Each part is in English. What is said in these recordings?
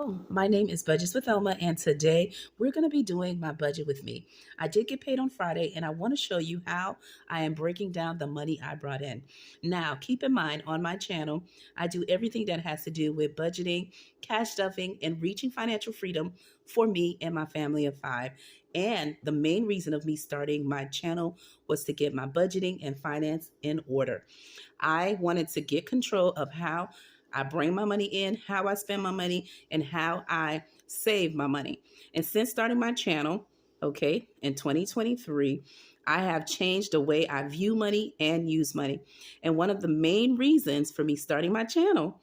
Oh, my name is Budgets with Elma, and today we're going to be doing my budget with me. I did get paid on Friday, and I want to show you how I am breaking down the money I brought in. Now, keep in mind on my channel, I do everything that has to do with budgeting, cash stuffing, and reaching financial freedom for me and my family of five. And the main reason of me starting my channel was to get my budgeting and finance in order. I wanted to get control of how I bring my money in, how I spend my money, and how I save my money. And since starting my channel, okay, in 2023, I have changed the way I view money and use money. And one of the main reasons for me starting my channel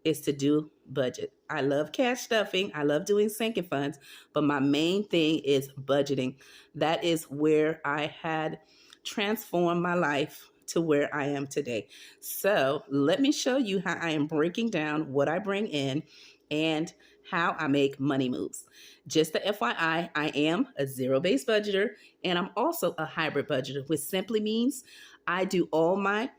is to do budget. I love cash stuffing. I love doing sinking funds, but my main thing is budgeting. That is where I had transformed my life to where I am today. So let me show you how I am breaking down what I bring in and how I make money moves. Just the FYI, I am a zero-based budgeter and I'm also a hybrid budgeter, which simply means I do all my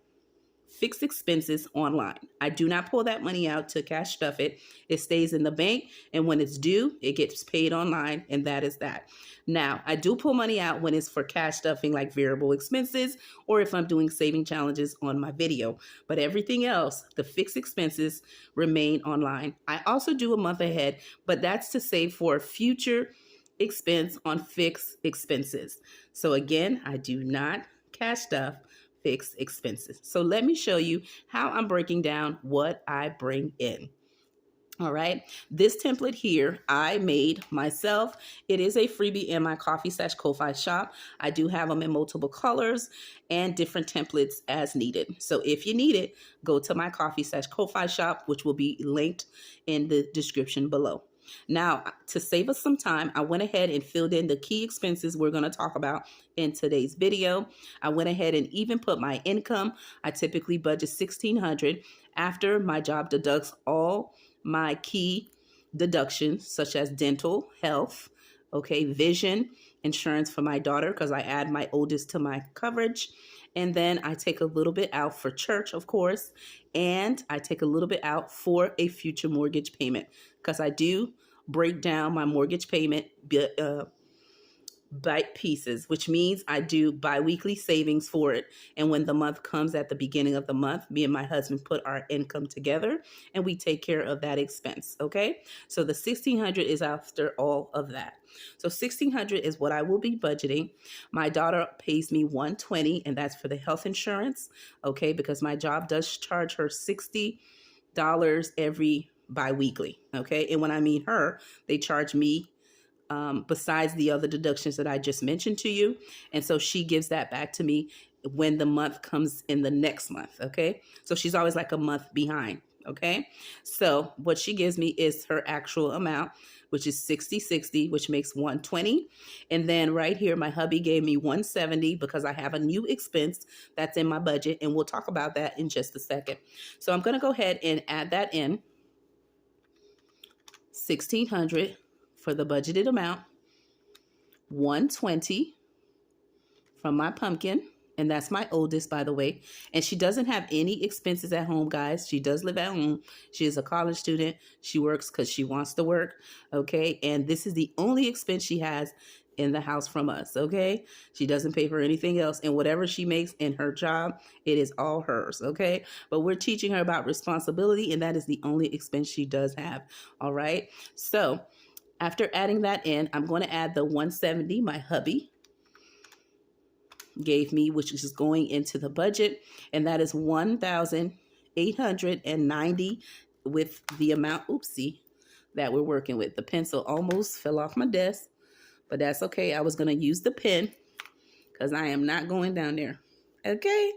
fixed expenses online. I do not pull that money out to cash stuff it. It stays in the bank, and when it's due, it gets paid online, and that is that. Now, I do pull money out when it's for cash stuffing like variable expenses or if I'm doing saving challenges on my video. But everything else, the fixed expenses remain online. I also do a month ahead, but that's to save for future expense on fixed expenses. So again, I do not cash stuff fixed expenses. So let me show you how I'm breaking down what I bring in. All right, this template here I made myself. It is a freebie in my Ko-Fi shop. I do have them in multiple colors and different templates as needed. So if you need it, go to my Ko-Fi shop, which will be linked in the description below. Now, to save us some time, I went ahead and filled in the key expenses we're going to talk about in today's video. I went ahead and even put my income. I typically budget $1,600 after my job deducts all my key deductions, such as dental, health, okay, vision, insurance for my daughter, because I add my oldest to my coverage. And then I take a little bit out for church, of course, and I take a little bit out for a future mortgage payment, because I do break down my mortgage payment by pieces, which means I do bi-weekly savings for it. And when the month comes at the beginning of the month, me and my husband put our income together and we take care of that expense. Okay. So the $1,600 is after all of that. So $1,600 is what I will be budgeting. My daughter pays me $120, and that's for the health insurance. Okay. Because my job does charge her $60 every bi-weekly. Okay. And when I mean her, they charge me besides the other deductions that I just mentioned to you. And so she gives that back to me when the month comes in the next month. Okay. So she's always like a month behind. Okay. So what she gives me is her actual amount, which is $60, which makes $120. And then right here, my hubby gave me $170 because I have a new expense that's in my budget. And we'll talk about that in just a second. So I'm going to go ahead and add that in. $1,600 for the budgeted amount, $120 from my pumpkin, and that's my oldest, by the way. And she doesn't have any expenses at home, guys. She does live at home. She is a college student. She works because she wants to work, okay? And this is the only expense she has in the house from us, okay? She doesn't pay for anything else, and whatever she makes in her job, it is all hers, okay? But we're teaching her about responsibility, and that is the only expense she does have, all right? So after adding that in, I'm going to add the $170 my hubby gave me, which is going into the budget, and that is $1,890 with the amount, oopsie, that we're working with. The pencil almost fell off my desk, but that's okay. I was going to use the pen because I am not going down there, okay?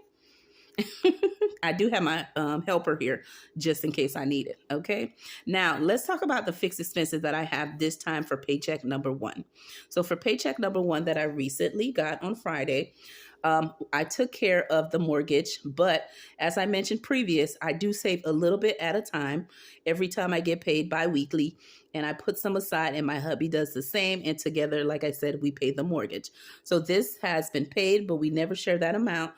I do have my helper here just in case I need it. Okay. Now let's talk about the fixed expenses that I have this time for paycheck number one. So for paycheck number one that I recently got on Friday, I took care of the mortgage, but as I mentioned previous, I do save a little bit at a time every time I get paid bi-weekly, and I put some aside and my hubby does the same. And together, like I said, we pay the mortgage. So this has been paid, but we never share that amount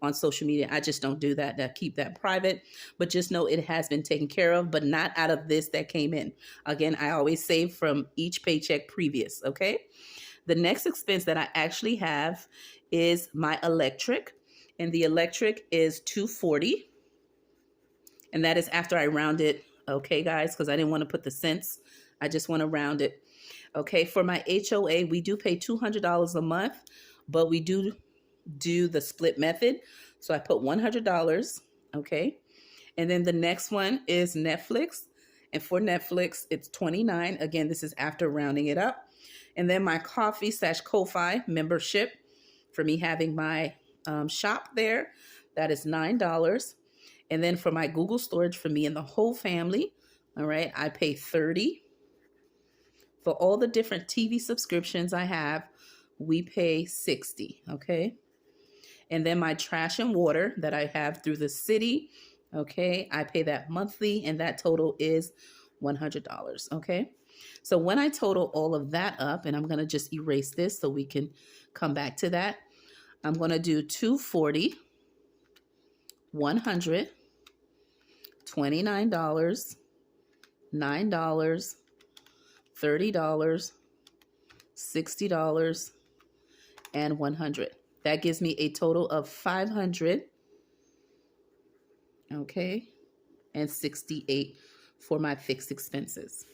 on social media. I just don't do that. I keep that private, but just know it has been taken care of, but not out of this that came in. Again, I always save from each paycheck previous, okay? The next expense that I actually have is my electric, and the electric is $240, and that is after I round it, okay, guys, because I didn't want to put the cents. I just want to round it. Okay, for my HOA, we do pay $200 a month, but we do the split method. So I put $100, okay? And then the next one is Netflix. And for Netflix, it's $29. Again, this is after rounding it up. And then my Ko-fi membership for me having my shop there, that is $9. And then for my Google storage for me and the whole family, all right, I pay $30. For all the different TV subscriptions I have, we pay $60, okay? And then my trash and water that I have through the city, okay, I pay that monthly, and that total is $100, okay? So when I total all of that up, and I'm going to just erase this so we can come back to that, I'm going to do 240, 100, $29, $9, $30, $60, and $100. That gives me a total of $500, okay, and 68 for my fixed expenses.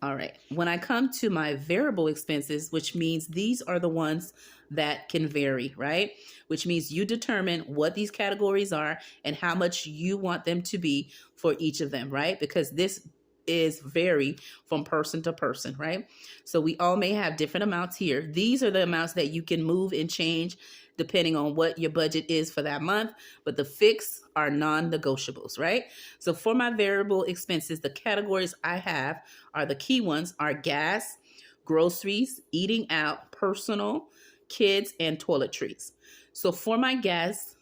All right, when I come to my variable expenses, which means these are the ones that can vary, right? Which means you determine what these categories are and how much you want them to be for each of them, right? Because this is vary from person to person, right? So we all may have different amounts here. These are the amounts that you can move and change depending on what your budget is for that month, but the fixed are non-negotiables, right? So for my variable expenses, the categories I have are the key ones are gas, groceries, eating out, personal, kids, and toiletries. So for my gas,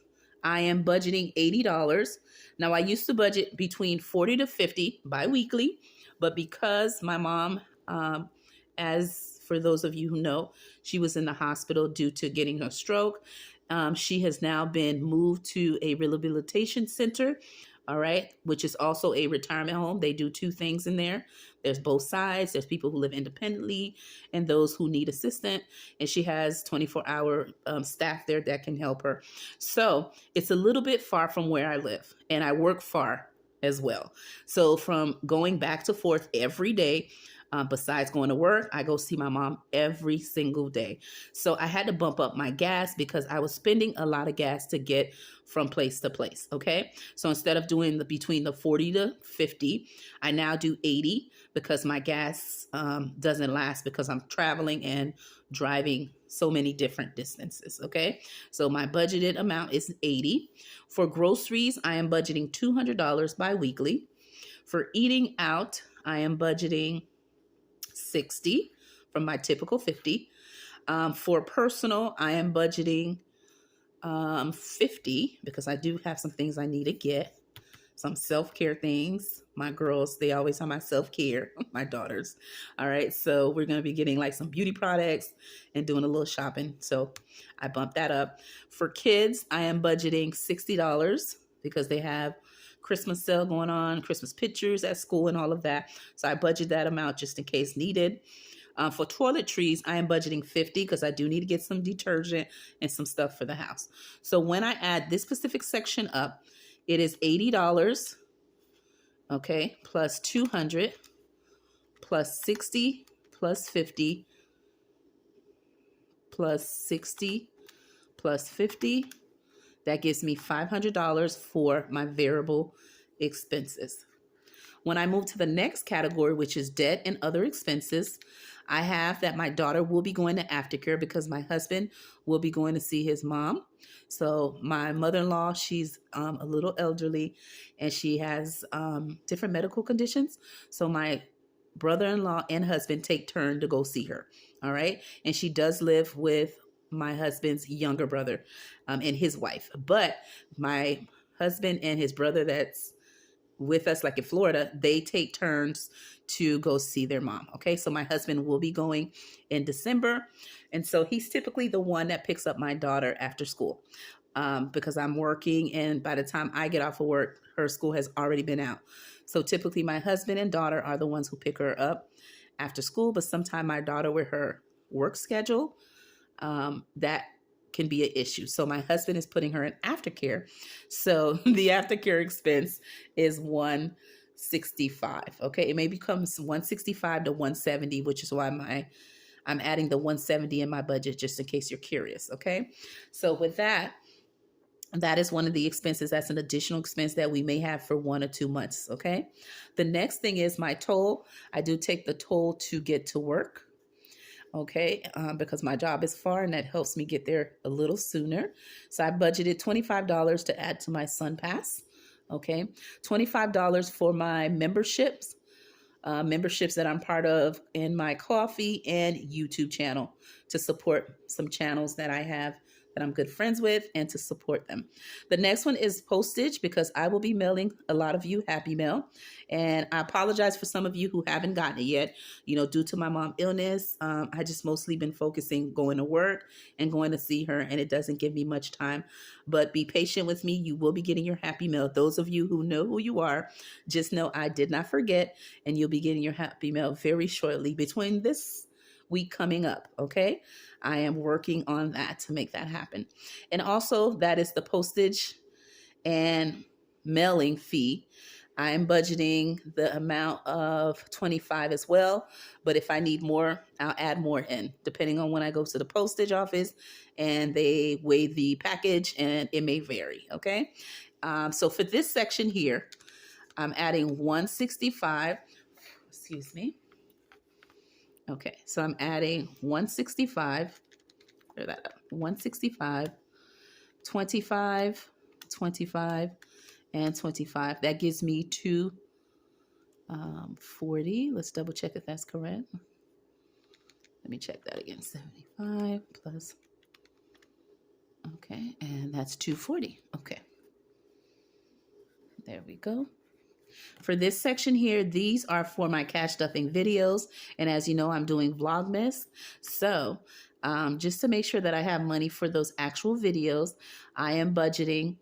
I am budgeting $80. Now, I used to budget between $40 to $50 biweekly, but because my mom, as for those of you who know, she was in the hospital due to getting a stroke. She has now been moved to a rehabilitation center, all right, which is also a retirement home. They do two things in there. There's both sides. There's people who live independently and those who need assistance. And she has 24-hour staff there that can help her. So it's a little bit far from where I live, and I work far as well. So from going back to forth every day, besides going to work, I go see my mom every single day. So I had to bump up my gas because I was spending a lot of gas to get from place to place. Okay. So instead of doing between the 40 to 50, I now do 80 because my gas doesn't last because I'm traveling and driving so many different distances. Okay. So my budgeted amount is 80. For groceries, I am budgeting $200 biweekly. For eating out, I am budgeting 60 from my typical 50. For personal, I am budgeting 50 because I do have some things I need to get. Some self-care things. My girls, they always have my self-care, my daughters. All right, so we're going to be getting like some beauty products and doing a little shopping. So I bumped that up. For kids, I am budgeting $60 because they have Christmas sale going on, Christmas pictures at school and all of that. So I budget that amount just in case needed. For toiletries, I am budgeting 50 because I do need to get some detergent and some stuff for the house. So when I add this specific section up, it is $80, okay, plus 200, plus 60, plus 50, plus 60, plus 50. That gives me $500 for my variable expenses. When I move to the next category, which is debt and other expenses, I have that my daughter will be going to aftercare because my husband will be going to see his mom. So my mother-in-law, she's a little elderly and she has different medical conditions. So my brother-in-law and husband take turn to go see her. All right. And she does live with my husband's younger brother and his wife. But my husband and his brother that's with us, like in Florida, they take turns to go see their mom. Okay. So my husband will be going in December. And so he's typically the one that picks up my daughter after school. because I'm working, and by the time I get off of work, her school has already been out. So typically my husband and daughter are the ones who pick her up after school, but sometimes my daughter with her work schedule, that can be an issue. So my husband is putting her in aftercare. So the aftercare expense is $165. Okay, it may become $165 to $170, which is why I'm adding the $170 in my budget, just in case you're curious. Okay, so with that is one of the expenses. That's an additional expense that we may have for 1 or 2 months. Okay, the next thing is my toll. I do take the toll to get to work. Okay, because my job is far and that helps me get there a little sooner. So I budgeted $25 to add to my Sun Pass. Okay, $25 for my memberships that I'm part of in my coffee and YouTube channel to support some channels that I have that I'm good friends with and to support them. The next one is postage, because I will be mailing a lot of you Happy Mail. And I apologize for some of you who haven't gotten it yet. Due to my mom's illness, I just mostly been focusing going to work and going to see her, and it doesn't give me much time. But be patient with me. You will be getting your Happy Mail. Those of you who know who you are, just know I did not forget, and you'll be getting your Happy Mail very shortly between this week coming up. Okay, I am working on that to make that happen. And also, that is the postage and mailing fee. I am budgeting the amount of $25 as well, but if I need more, I'll add more in, depending on when I go to the postage office and they weigh the package, and it may vary. Okay, so for this section here, I'm adding $165. Excuse me. Okay, so I'm adding $165. Clear that up. $165, $25, $25, and $25. That gives me $240. Let's double check if that's correct. Let me check that again. 75 plus. Okay, and that's $240. Okay, there we go. For this section here, these are for my cash stuffing videos. And as you know, I'm doing Vlogmas. So just to make sure that I have money for those actual videos, I am budgeting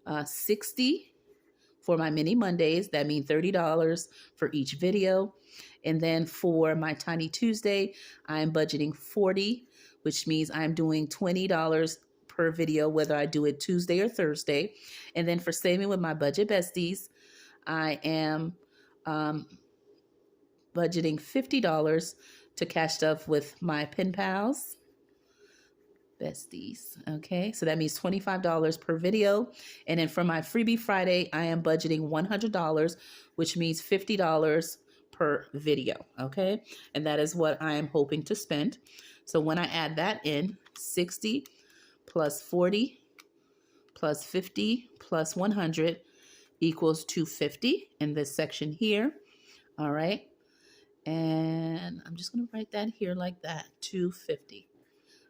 $60 for my mini Mondays. That means $30 for each video. And then for my Tiny Tuesday, I'm budgeting $40, which means I'm doing $20 per video, whether I do it Tuesday or Thursday. And then for Saving with My Budget Besties, I am budgeting $50 to cash stuff with my pen pals, besties. Okay, so that means $25 per video. And then for my freebie Friday, I am budgeting $100, which means $50 per video. Okay, and that is what I am hoping to spend. So when I add that in, 60 plus 40 plus 50 plus 100 equals 250 in this section here. All right. And I'm just going to write that here like that, 250.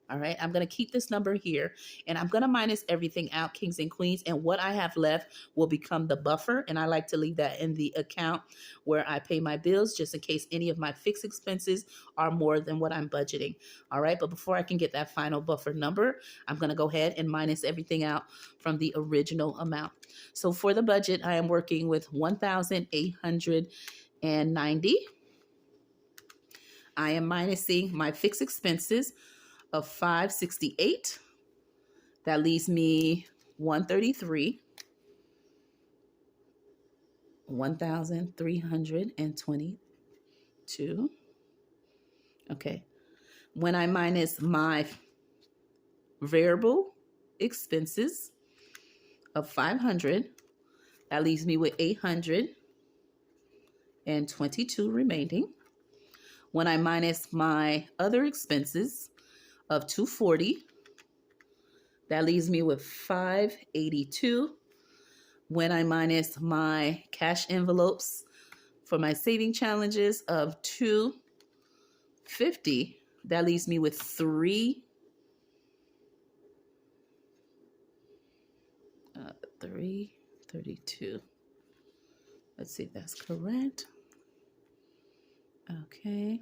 All right, I'm going to keep this number here, and I'm going to minus everything out, kings and queens, and what I have left will become the buffer, and I like to leave that in the account where I pay my bills, just in case any of my fixed expenses are more than what I'm budgeting. All right, but before I can get that final buffer number, I'm going to go ahead and minus everything out from the original amount. So for the budget, I am working with $1,890. I am minusing my fixed expenses of $568. That leaves me $133. $1,322. Okay. When I minus my variable expenses of $500, that leaves me with $822 remaining. When I minus my other expenses of $240, that leaves me with $582. When I minus my cash envelopes for my saving challenges of $250, that leaves me with $332. Let's see if that's correct. Okay.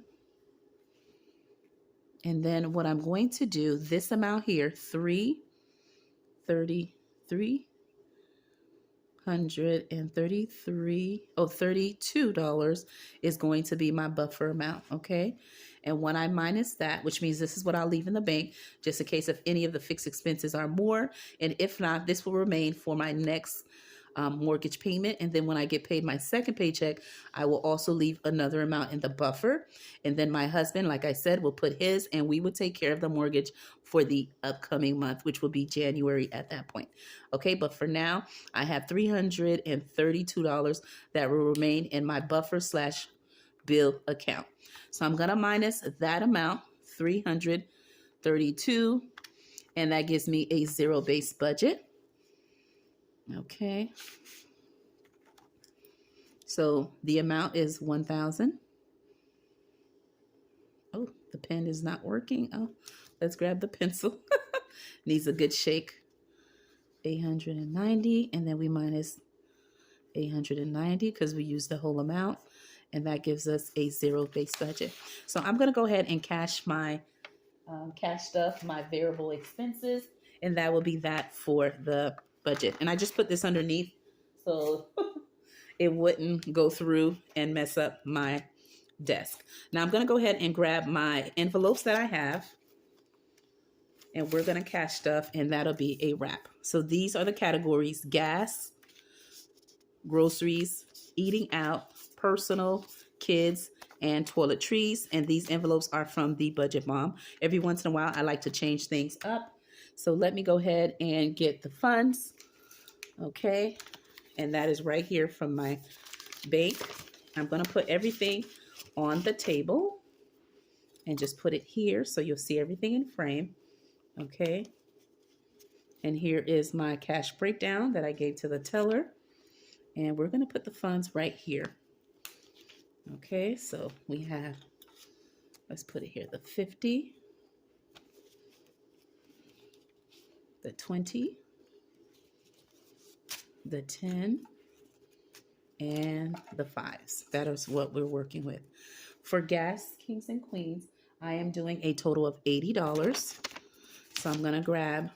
And then what I'm going to do, this amount here, $332, $32 is going to be my buffer amount, okay? And when I minus that, which means this is what I'll leave in the bank, just in case if any of the fixed expenses are more, and if not, this will remain for my next mortgage payment. And then when I get paid my second paycheck, I will also leave another amount in the buffer. And then my husband, like I said, will put his, and we will take care of the mortgage for the upcoming month, which will be January at that point. Okay, but for now, I have $332 that will remain in my buffer / bill account. So I'm gonna minus that amount, 332, and that gives me a zero-based budget. Okay. So the amount is $1,000. Oh, the pen is not working. Oh, let's grab the pencil. Needs a good shake. 890, and then we minus 890 because we used the whole amount, and that gives us a zero-based budget. So I'm gonna go ahead and cash my stuff, my variable expenses, and that will be that for the budget. And I just put this underneath so it wouldn't go through and mess up my desk. Now I'm going to go ahead and grab my envelopes that I have, and we're going to cash stuff, and that'll be a wrap. So these are the categories: gas, groceries, eating out, personal, kids, and toiletries. And these envelopes are from the Budget Mom. Every once in a while, I like to change things up. So let me go ahead and get the funds. Okay. And that is right here from my bank. I'm going to put everything on the table and just put it here so you'll see everything in frame. Okay. And here is my cash breakdown that I gave to the teller. And we're going to put the funds right here. Okay, so we have, let's put it here, the 50, the 20, the 10, and the 5s. That is what we're working with. For gas, kings and queens, I am doing a total of $80. So I'm going to grab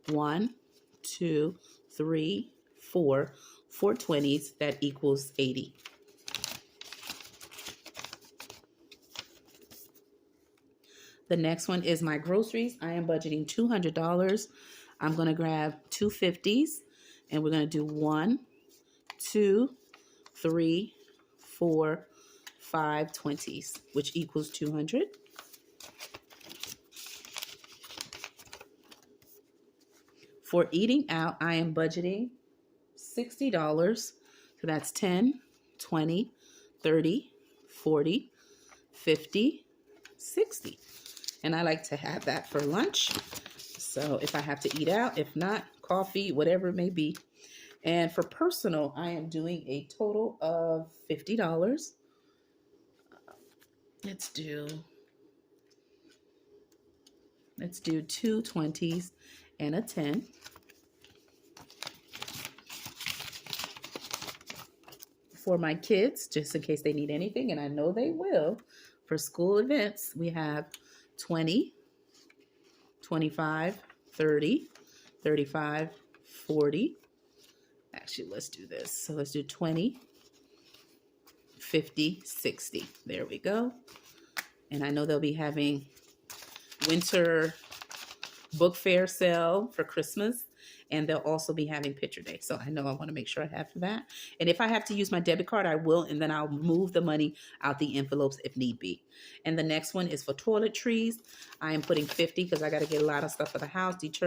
1, 2, 3, 4 20s. That equals 80. The next one is my groceries. I am budgeting $200. I'm going to grab 2 50s, and we're going to do 1, 2, 3, 4, 5 20s, which equals 200. For eating out, I am budgeting $60. So that's 10, 20, 30, 40, 50, 60. And I like to have that for lunch. So if I have to eat out, if not, coffee, whatever it may be. And for personal, I am doing a total of $50. Let's do 2 20s and a 10. For my kids, just in case they need anything, and I know they will, for school events, we have 20, 25, 30, 35, 40. Actually, let's do this. So let's do 20, 50, 60. There we go. And I know they'll be having winter book fair sale for Christmas, and they'll also be having picture day. So I know I want to make sure I have that. And if I have to use my debit card, I will, and then I'll move the money out the envelopes if need be. And the next one is for toiletries. I am putting 50 because I got to get a lot of stuff for the house, detergent,